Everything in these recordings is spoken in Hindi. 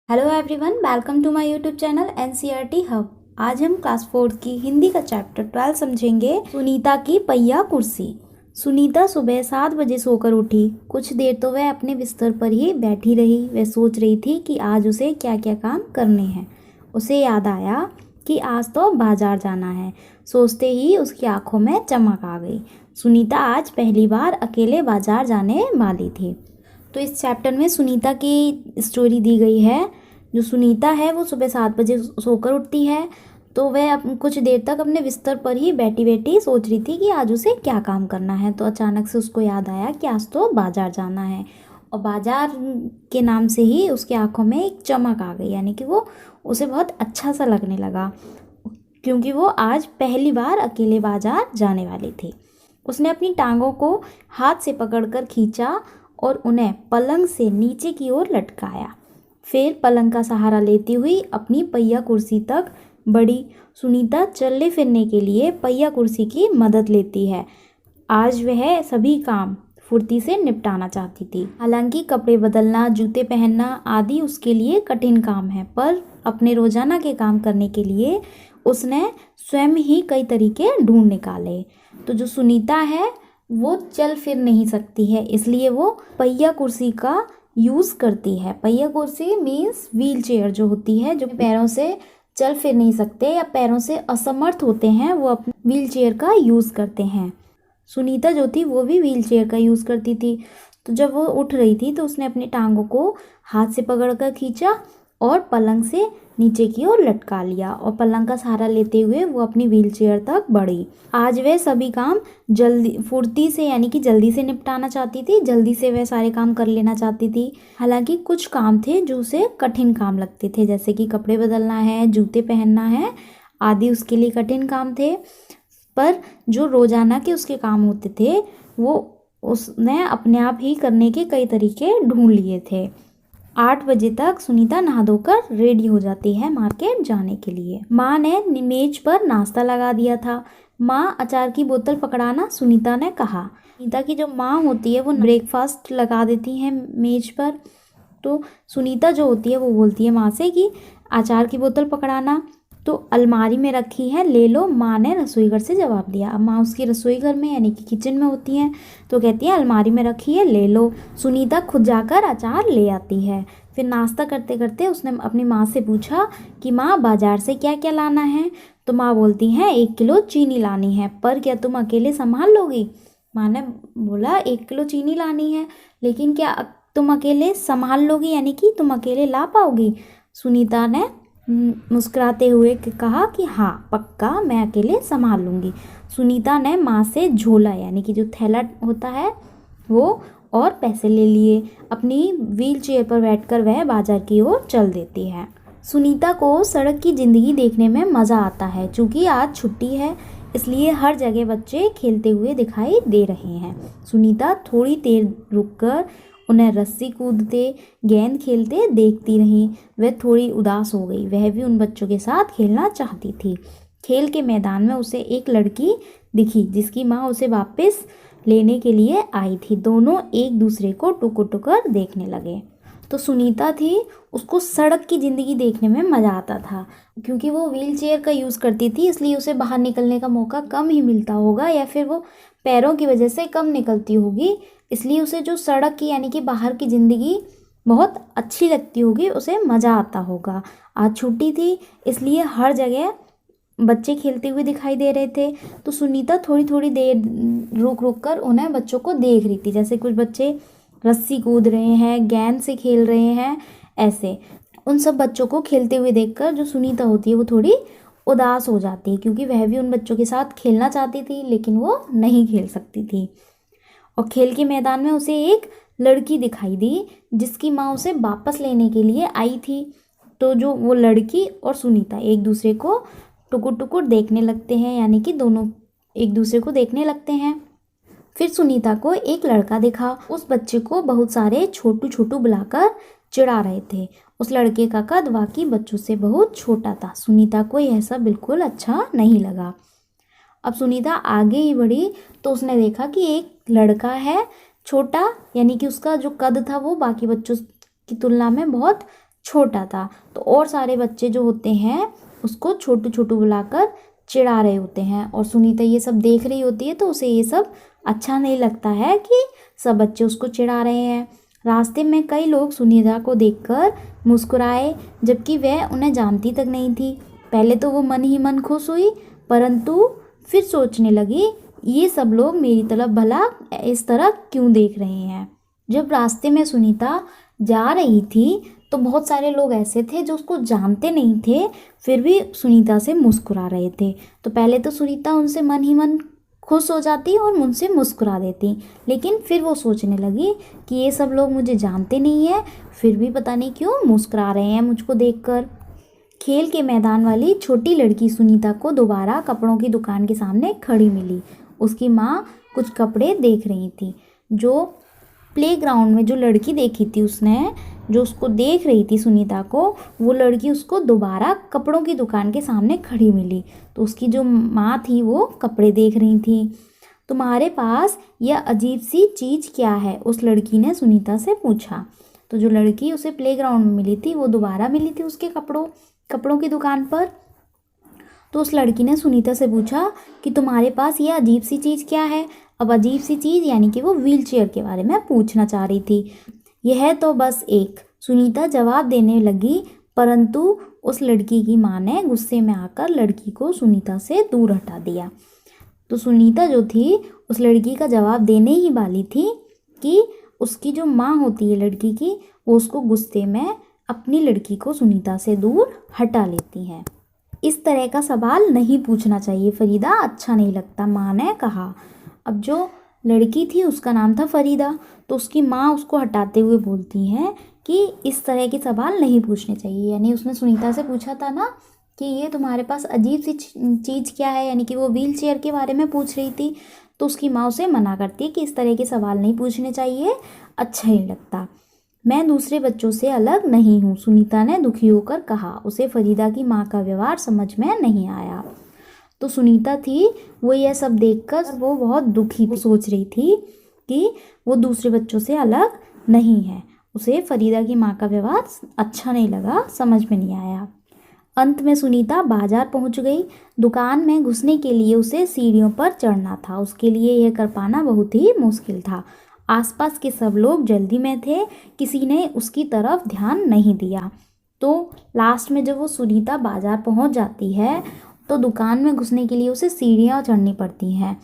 Hello everyone, welcome to my YouTube channel NCERT hub. आज हम क्लास 4 की हिंदी का चैप्टर 12 समझेंगे। सुनीता की पहिया कुर्सी। सुनीता सुबह 7 बजे सोकर उठी। कुछ देर तो वह अपने बिस्तर पर ही बैठी रही। वह सोच रही थी कि आज उसे क्या क्या काम करने हैं। उसे याद आया कि आज तो बाजार जाना है। सोचते ही उसकी आंखों में चमक आ गई। सुनीता आज पहली बार अकेले बाजार जाने वाली थी। तो इस चैप्टर में सुनीता की स्टोरी दी गई है। जो सुनीता है वो सुबह 7 बजे सोकर उठती है। तो वह कुछ देर तक अपने बिस्तर पर ही बैठी बैठी सोच रही थी कि आज उसे क्या काम करना है। तो अचानक से उसको याद आया कि आज तो बाजार जाना है। और बाजार के नाम से ही उसकी आंखों में एक चमक आ गई, यानी कि वो उसे बहुत अच्छा सा लगने लगा, क्योंकि वो आज पहली बार अकेले बाजार जाने वाली थी। उसने अपनी टांगों को हाथ से पकड़कर खींचा और उन्हें पलंग से नीचे की ओर लटकाया। फिर पलंग का सहारा लेती हुई अपनी पहिया कुर्सी तक बढ़ी। सुनीता चलने फिरने के लिए पहिया कुर्सी की मदद लेती है। आज वह सभी काम फुर्ती से निपटाना चाहती थी। हालांकि कपड़े बदलना, जूते पहनना आदि उसके लिए कठिन काम है, पर अपने रोजाना के काम करने के लिए उसने स्वयं ही कई तरीके ढूंढ निकाले। तो जो सुनीता है वो चल फिर नहीं सकती है, इसलिए वो पहिया कुर्सी का यूज़ करती है। पहिया कुर्सी मीन्स व्हील चेयर जो होती है, जो पैरों से चल फिर नहीं सकते या पैरों से असमर्थ होते हैं, वो अपने व्हील चेयर का यूज़ करते हैं। सुनीता जो थी वो भी व्हील चेयर का यूज़ करती थी। तो जब वो उठ रही थी तो उसने अपनी टांगों को हाथ से पकड़कर खींचा और पलंग से नीचे की ओर लटका लिया, और पलंग का सहारा लेते हुए वो अपनी व्हील चेयर तक बढ़ी। आज वह सभी काम जल्दी फुर्ती से, यानी कि जल्दी से निपटाना चाहती थी। जल्दी से वह सारे काम कर लेना चाहती थी। हालांकि कुछ काम थे जो उसे कठिन काम लगते थे, जैसे कि कपड़े बदलना है, जूते पहनना है आदि उसके लिए कठिन काम थे। पर जो रोजाना के उसके काम होते थे वो उसने अपने आप ही करने के कई तरीके ढूंढ लिए थे। 8 बजे तक सुनीता नहा धोकर रेडी हो जाती है मार्केट जाने के लिए। माँ ने मेज पर नाश्ता लगा दिया था। माँ, अचार की बोतल पकड़ाना, सुनीता ने कहा। सुनीता की जो माँ होती है वो ब्रेकफास्ट लगा देती है मेज पर। तो सुनीता जो होती है वो बोलती है माँ से कि अचार की बोतल पकड़ाना। तो अलमारी में रखी है, ले लो, माँ ने रसोई घर से जवाब दिया। अब माँ उसकी रसोई घर में यानी कि किचन में होती हैं, तो कहती है अलमारी में रखी है, ले लो। सुनीता खुद जाकर अचार ले आती है। फिर नाश्ता करते करते उसने अपनी माँ से पूछा कि माँ, बाजार से क्या क्या लाना है। तो माँ बोलती हैं 1 किलो चीनी लानी है, पर क्या तुम अकेले संभाल लोगी। माँ ने बोला 1 किलो चीनी लानी है, लेकिन क्या तुम अकेले संभाल लोगी, यानी कि तुम अकेले ला पाओगी। सुनीता ने मुस्कुराते हुए कहा कि हाँ पक्का, मैं अकेले संभाल लूँगी। सुनीता ने माँ से झोला, यानी कि जो थैला होता है वो, और पैसे ले लिए। अपनी व्हील चेयर पर बैठकर वह बाजार की ओर चल देती है। सुनीता को सड़क की ज़िंदगी देखने में मज़ा आता है। चूँकि आज छुट्टी है इसलिए हर जगह बच्चे खेलते हुए दिखाई दे रहे हैं। सुनीता थोड़ी देर रुककर उन्हें रस्सी कूदते, गेंद खेलते देखती रही। वह थोड़ी उदास हो गई। वह भी उन बच्चों के साथ खेलना चाहती थी। खेल के मैदान में उसे एक लड़की दिखी जिसकी माँ उसे वापस लेने के लिए आई थी। दोनों एक दूसरे को टुकुर टुकुर देखने लगे। तो सुनीता थी, उसको सड़क की ज़िंदगी देखने में मज़ा आता था। क्योंकि वो व्हील चेयर का यूज़ करती थी इसलिए उसे बाहर निकलने का मौका कम ही मिलता होगा, या फिर वो पैरों की वजह से कम निकलती होगी, इसलिए उसे जो सड़क की यानी कि बाहर की ज़िंदगी बहुत अच्छी लगती होगी, उसे मज़ा आता होगा। आज छुट्टी थी इसलिए हर जगह बच्चे खेलते हुए दिखाई दे रहे थे। तो सुनीता थोड़ी थोड़ी देर रुक रुक कर उन्हें बच्चों को देख रही थी। जैसे कुछ बच्चे रस्सी कूद रहे हैं, गेंद से खेल रहे हैं, ऐसे उन सब बच्चों को खेलते हुए देखकर जो सुनीता होती है वो थोड़ी उदास हो जाती है, क्योंकि वह भी उन बच्चों के साथ खेलना चाहती थी लेकिन वो नहीं खेल सकती थी। और खेल के मैदान में उसे एक लड़की दिखाई दी जिसकी माँ उसे वापस लेने के लिए आई थी। तो जो वो लड़की और सुनीता एक दूसरे को टुकुर टुकुर देखने लगते हैं, यानी कि दोनों एक दूसरे को देखने लगते हैं। फिर सुनीता को एक लड़का दिखा। उस बच्चे को बहुत सारे छोटू छोटू बुलाकर चिढ़ा रहे थे। उस लड़के का कद बाकी बच्चों से बहुत छोटा था। सुनीता को यह सब बिल्कुल अच्छा नहीं लगा। अब सुनीता आगे ही बढ़ी तो उसने देखा कि एक लड़का है छोटा, यानी कि उसका जो कद था वो बाकी बच्चों की तुलना में बहुत छोटा था। तो और सारे बच्चे जो होते हैं उसको छोटू छोटू बुलाकर चिढ़ा रहे होते हैं और सुनीता ये सब देख रही होती है, तो उसे ये सब अच्छा नहीं लगता है कि सब बच्चे उसको चिढ़ा रहे हैं। रास्ते में कई लोग सुनीता को देखकर मुस्कुराए, जबकि वह उन्हें जानती तक नहीं थी। पहले तो वो मन ही मन खुश हुई, परंतु फिर सोचने लगी, ये सब लोग मेरी तरफ भला इस तरह क्यों देख रहे हैं। जब रास्ते में सुनीता जा रही थी तो बहुत सारे लोग ऐसे थे जो उसको जानते नहीं थे, फिर भी सुनीता से मुस्कुरा रहे थे। तो पहले तो सुनीता उनसे मन ही मन खुश हो जाती और मुझसे मुस्कुरा देती, लेकिन फिर वो सोचने लगी कि ये सब लोग मुझे जानते नहीं हैं, फिर भी पता नहीं क्यों मुस्कुरा रहे हैं मुझको देखकर। खेल के मैदान वाली छोटी लड़की सुनीता को दोबारा कपड़ों की दुकान के सामने खड़ी मिली। उसकी माँ कुछ कपड़े देख रही थी। जो प्लेग्राउंड में जो लड़की देखी थी उसने, जो उसको देख रही थी सुनीता को, वो लड़की उसको दोबारा कपड़ों की दुकान के सामने खड़ी मिली। तो उसकी जो माँ थी वो कपड़े देख रही थी। तुम्हारे पास यह अजीब सी चीज़ क्या है, उस लड़की ने सुनीता से पूछा। तो जो लड़की उसे प्लेग्राउंड में मिली थी वो दोबारा मिली थी उसके कपड़ों की दुकान पर। तो उस लड़की ने सुनीता से पूछा कि तुम्हारे पास यह अजीब सी चीज़ क्या है। अब अजीब सी चीज़ यानी कि वो व्हील चेयर के बारे में पूछना चाह रही थी। यह तो बस एक, सुनीता जवाब देने लगी, परंतु उस लड़की की माँ ने गुस्से में आकर लड़की को सुनीता से दूर हटा दिया। तो सुनीता जो थी उस लड़की का जवाब देने ही वाली थी कि उसकी जो माँ होती है लड़की की, वो उसको गुस्से में अपनी लड़की को सुनीता से दूर हटा लेती है। इस तरह का सवाल नहीं पूछना चाहिए फरीदा, अच्छा नहीं लगता, माँ ने कहा। अब जो लड़की थी उसका नाम था फरीदा, तो उसकी माँ उसको हटाते हुए बोलती हैं कि इस तरह के सवाल नहीं पूछने चाहिए। यानी उसने सुनीता से पूछा था ना कि ये तुम्हारे पास अजीब सी चीज़ क्या है, यानी कि वो व्हील चेयर के बारे में पूछ रही थी। तो उसकी माँ उसे मना करती है कि इस तरह के सवाल नहीं पूछने चाहिए, अच्छा नहीं लगता। मैं दूसरे बच्चों से अलग नहीं हूँ, सुनीता ने दुखी होकर कहा। उसे फरीदा की माँ का व्यवहार समझ में नहीं आया। तो सुनीता थी वो यह सब देखकर वो बहुत दुखी थी, सोच रही थी कि वो दूसरे बच्चों से अलग नहीं है। उसे फरीदा की माँ का व्यवहार अच्छा नहीं लगा, समझ में नहीं आया। अंत में सुनीता बाजार पहुंच गई। दुकान में घुसने के लिए उसे सीढ़ियों पर चढ़ना था, उसके लिए यह कर पाना बहुत ही मुश्किल था। आसपास के सब लोग जल्दी में थे, किसी ने उसकी तरफ ध्यान नहीं दिया। तो लास्ट में जब वो सुनीता बाजार पहुंच जाती है तो दुकान में घुसने के लिए उसे सीढ़ियाँ चढ़नी पड़ती हैं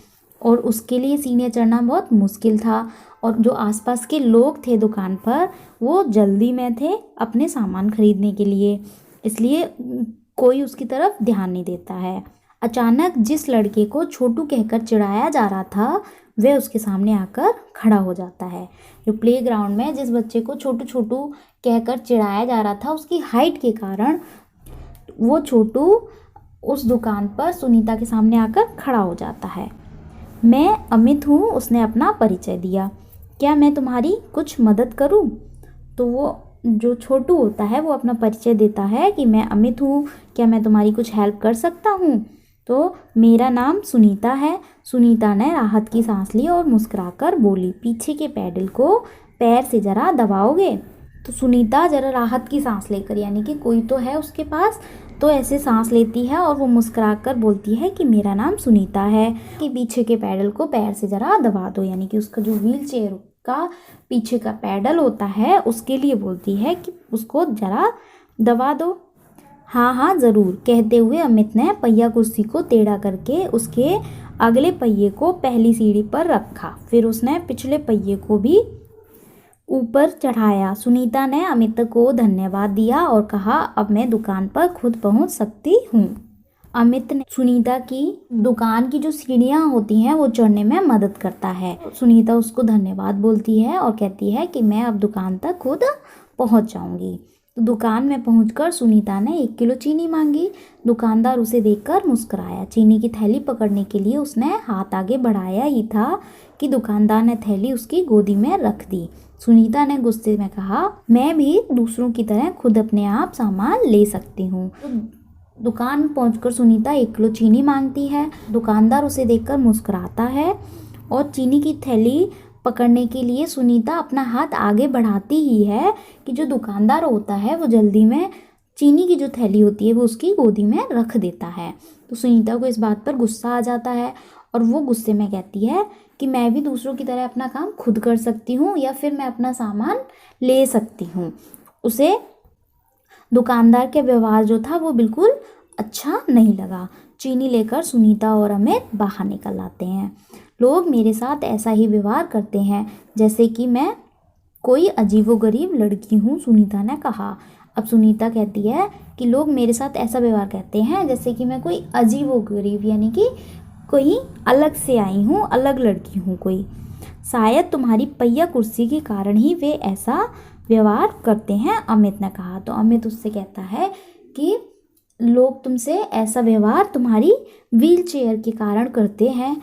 और उसके लिए सीढ़ियाँ चढ़ना बहुत मुश्किल था। और जो आसपास के लोग थे दुकान पर वो जल्दी में थे अपने सामान खरीदने के लिए, इसलिए कोई उसकी तरफ ध्यान नहीं देता है। अचानक जिस लड़के को छोटू कहकर चिढ़ाया जा रहा था वह उसके सामने आकर खड़ा हो जाता है। जो प्लेग्राउंड में जिस बच्चे को छोटू छोटू कहकर चिढ़ाया जा रहा था, उसकी हाइट के कारण वो छोटू उस दुकान पर सुनीता के सामने आकर खड़ा हो जाता है। मैं अमित हूँ, उसने अपना परिचय दिया। क्या मैं तुम्हारी कुछ मदद करूँ? तो वो जो छोटू होता है वो अपना परिचय देता है कि मैं अमित हूँ, क्या मैं तुम्हारी कुछ हेल्प कर सकता हूँ? तो मेरा नाम सुनीता है। सुनीता ने राहत की सांस ली और मुस्कुराकर बोली, पीछे के पैडल को पैर से ज़रा दबाओगे? तो सुनीता ज़रा राहत की सांस लेकर, यानी कि कोई तो है उसके पास, तो ऐसे सांस लेती है और वो मुस्कुराकर बोलती है कि मेरा नाम सुनीता है, कि पीछे के पैडल को पैर से ज़रा दबा दो। यानी कि उसका जो व्हील चेयर का पीछे का पैडल होता है उसके लिए बोलती है कि उसको ज़रा दबा दो। हाँ हाँ ज़रूर, कहते हुए अमित ने पहिया कुर्सी को टेढ़ा करके उसके अगले पहिए को पहली सीढ़ी पर रखा, फिर उसने पिछले पहिए को भी ऊपर चढ़ाया। सुनीता ने अमित को धन्यवाद दिया और कहा, अब मैं दुकान पर खुद पहुंच सकती हूँ। अमित ने सुनीता की दुकान की जो सीढ़ियाँ होती हैं वो चढ़ने में मदद करता है। सुनीता उसको धन्यवाद बोलती है और कहती है कि मैं अब दुकान तक खुद पहुंच जाऊंगी। तो दुकान में पहुंचकर सुनीता ने 1 किलो चीनी मांगी। दुकानदार उसे देखकर मुस्कुराया। चीनी की थैली पकड़ने के लिए उसने हाथ आगे बढ़ाया ही था कि दुकानदार ने थैली उसकी गोदी में रख दी। सुनीता ने गुस्से में कहा, मैं भी दूसरों की तरह खुद अपने आप सामान ले सकती हूँ। तो दुकान पहुंचकर सुनीता 1 किलो चीनी मांगती है। दुकानदार उसे देखकर मुस्कुराता है और चीनी की थैली पकड़ने के लिए सुनीता अपना हाथ आगे बढ़ाती ही है कि जो दुकानदार होता है वो जल्दी में चीनी की जो थैली होती है वो उसकी गोदी में रख देता है। तो सुनीता को इस बात पर गुस्सा आ जाता है और वो गुस्से में कहती है कि मैं भी दूसरों की तरह अपना काम खुद कर सकती हूँ या फिर मैं अपना सामान ले सकती हूँ। उसे दुकानदार के व्यवहार जो था वो बिल्कुल अच्छा नहीं लगा। चीनी लेकर सुनीता और अमित बाहर निकल आते हैं। लोग मेरे साथ ऐसा ही व्यवहार करते हैं जैसे कि मैं कोई अजीबोगरीब लड़की हूँ, सुनीता ने कहा। अब सुनीता कहती है कि लोग मेरे साथ ऐसा व्यवहार करते हैं जैसे कि मैं कोई अजीबोगरीब यानी कि कोई अलग से आई हूँ, अलग लड़की हूँ कोई। शायद तुम्हारी पहिया कुर्सी के कारण ही वे ऐसा व्यवहार करते हैं, अमित ने कहा। तो अमित उससे कहता है कि लोग तुमसे ऐसा व्यवहार तुम्हारी व्हील चेयर के कारण करते हैं,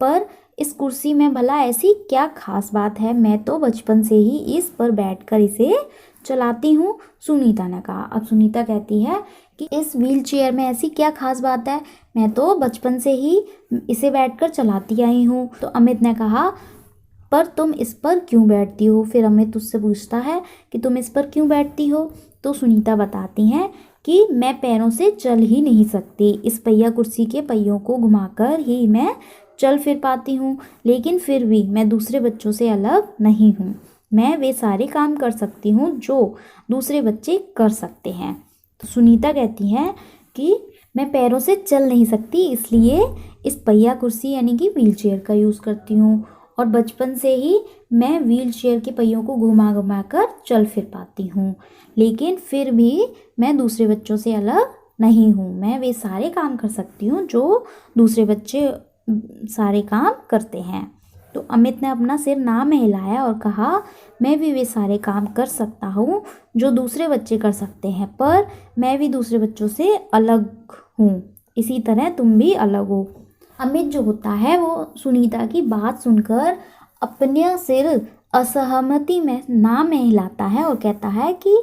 पर इस कुर्सी में भला ऐसी क्या खास बात है? मैं तो बचपन से ही इस पर बैठकर इसे चलाती हूँ, सुनीता ने कहा। अब सुनीता कहती है कि इस व्हील चेयर में ऐसी क्या खास बात है, मैं तो बचपन से ही इसे बैठकर चलाती आई हूँ। तो अमित ने कहा पर तुम इस पर क्यों बैठती हो? फिर अमित उससे पूछता है कि तुम इस पर क्यों बैठती हो? तो सुनीता बताती हैं कि मैं पैरों से चल ही नहीं सकती, इस पहिया कुर्सी के पहियों को घुमाकर ही मैं चल फिर पाती हूँ, लेकिन फिर भी मैं दूसरे बच्चों से अलग नहीं हूँ। मैं वे सारे काम कर सकती हूँ जो दूसरे बच्चे कर सकते हैं। तो सुनीता कहती है कि मैं पैरों से चल नहीं सकती, इसलिए इस पहिया कुर्सी यानी कि व्हील चेयर का यूज़ करती हूँ और बचपन से ही मैं व्हील चेयर के पहियों को घुमा घुमा कर चल फिर पाती हूँ, लेकिन फिर भी मैं दूसरे बच्चों से अलग नहीं हूँ। मैं वे सारे काम कर सकती हूँ जो दूसरे बच्चे सारे काम करते हैं। तो अमित ने अपना सिर ना में हिलाया और कहा मैं भी वे सारे काम कर सकता हूँ जो दूसरे बच्चे कर सकते हैं, पर मैं भी दूसरे बच्चों से अलग हूँ, इसी तरह तुम भी अलग हो। अमित जो होता है वो सुनीता की बात सुनकर अपने सिर असहमति में ना में हिलाता है और कहता है कि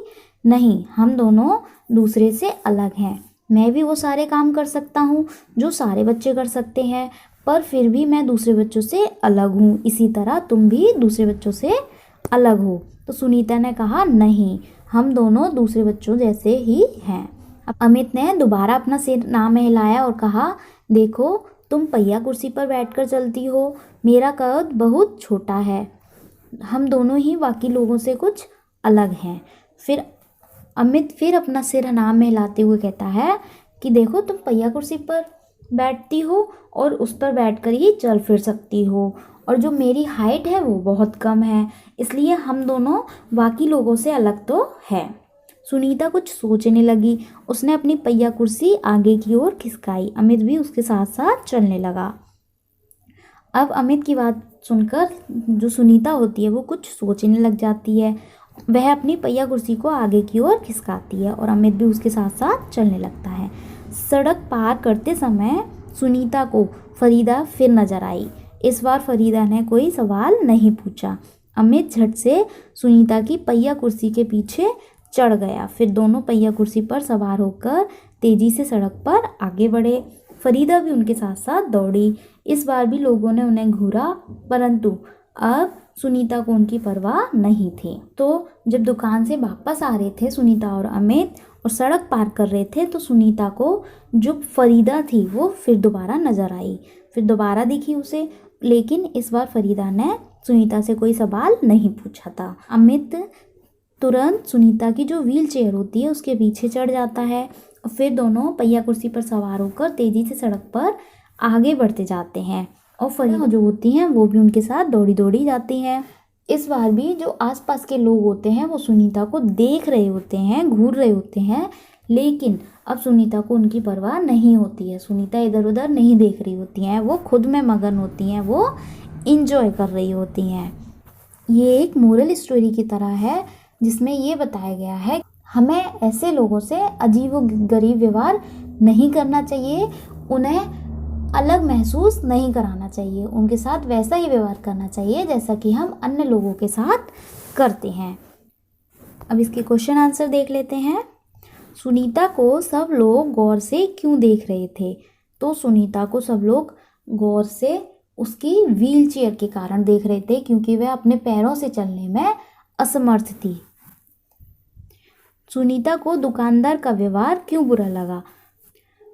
नहीं, हम दोनों दूसरे से अलग हैं। मैं भी वो सारे काम कर सकता हूँ जो सारे बच्चे कर सकते हैं, पर फिर भी मैं दूसरे बच्चों से अलग हूँ, इसी तरह तुम भी दूसरे बच्चों से अलग हो। तो सुनीता ने कहा नहीं, हम दोनों दूसरे बच्चों जैसे ही हैं। अब अमित ने दोबारा अपना सिर ना में हिलाया और कहा देखो, तुम पहिया कुर्सी पर बैठकर चलती हो, मेरा कद बहुत छोटा है, हम दोनों ही बाकी लोगों से कुछ अलग हैं। फिर अमित फिर अपना सिर ना में हिलाते हुए कहता है कि देखो, तुम पहिया कुर्सी पर बैठती हो और उस पर बैठकर ही चल फिर सकती हो, और जो मेरी हाइट है वो बहुत कम है, इसलिए हम दोनों बाकी लोगों से अलग तो है। सुनीता कुछ सोचने लगी, उसने अपनी पहिया कुर्सी आगे की ओर खिसकाई। अमित भी उसके साथ साथ चलने लगा। अब अमित की बात सुनकर जो सुनीता होती है वो कुछ सोचने लग जाती है। वह अपनी पहिया कुर्सी को आगे की ओर खिसकाती है और अमित भी उसके साथ साथ चलने लगता है। सड़क पार करते समय सुनीता को फरीदा फिर नजर आई। इस बार फरीदा ने कोई सवाल नहीं पूछा। अमित झट से सुनीता की पहिया कुर्सी के पीछे चढ़ गया। फिर दोनों पहिया कुर्सी पर सवार होकर तेजी से सड़क पर आगे बढ़े। फरीदा भी उनके साथ साथ दौड़ी। इस बार भी लोगों ने उन्हें घूरा, परंतु अब सुनीता को उनकी परवाह नहीं थी। तो जब दुकान से वापस आ रहे थे सुनीता और अमित और सड़क पार कर रहे थे, तो सुनीता को जो फरीदा थी वो फिर दोबारा नजर आई। फिर दोबारा दिखी उसे, लेकिन इस बार फरीदा ने सुनीता से कोई सवाल नहीं पूछा था। अमित तुरंत सुनीता की जो व्हील चेयर होती है उसके पीछे चढ़ जाता है और फिर दोनों पहिया कुर्सी पर सवार होकर तेजी से सड़क पर आगे बढ़ते जाते हैं और फरीदा जो होती हैं वो भी उनके साथ दौड़ी दौड़ी जाती हैं। इस बार भी जो आसपास के लोग होते हैं वो सुनीता को देख रहे होते हैं, घूर रहे होते हैं, लेकिन अब सुनीता को उनकी परवाह नहीं होती है। सुनीता इधर उधर नहीं देख रही होती हैं, वो खुद में मगन होती हैं, वो इंजॉय कर रही होती हैं। ये एक मोरल स्टोरी की तरह है जिसमें ये बताया गया है हमें ऐसे लोगों से अजीबोगरीब व्यवहार नहीं करना चाहिए, उन्हें अलग महसूस नहीं कराना चाहिए, उनके साथ वैसा ही व्यवहार करना चाहिए जैसा कि हम अन्य लोगों के साथ करते हैं। अब इसके क्वेश्चन आंसर देख लेते हैं। सुनीता को सब लोग गौर से क्यों देख रहे थे? तो सुनीता को सब लोग गौर से उसकी व्हील चेयर के कारण देख रहे थे क्योंकि वह अपने पैरों से चलने में असमर्थ थी। सुनीता को दुकानदार का व्यवहार क्यों बुरा लगा?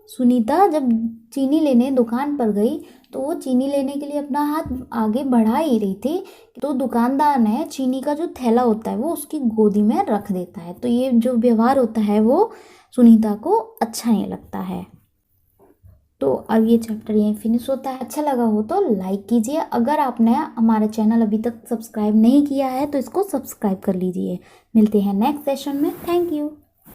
सुनीता जब चीनी लेने दुकान पर गई तो वो चीनी लेने के लिए अपना हाथ आगे बढ़ा ही रही थी, तो दुकानदार ने चीनी का जो थैला होता है वो उसकी गोदी में रख देता है। तो ये जो व्यवहार होता है वो सुनीता को अच्छा नहीं लगता है। तो अब ये चैप्टर यहीं फिनिश होता है। अच्छा लगा हो तो लाइक कीजिए। अगर आपने हमारा चैनल अभी तक सब्सक्राइब नहीं किया है तो इसको सब्सक्राइब कर लीजिए। मिलते हैं नेक्स्ट सेशन में। Thank you.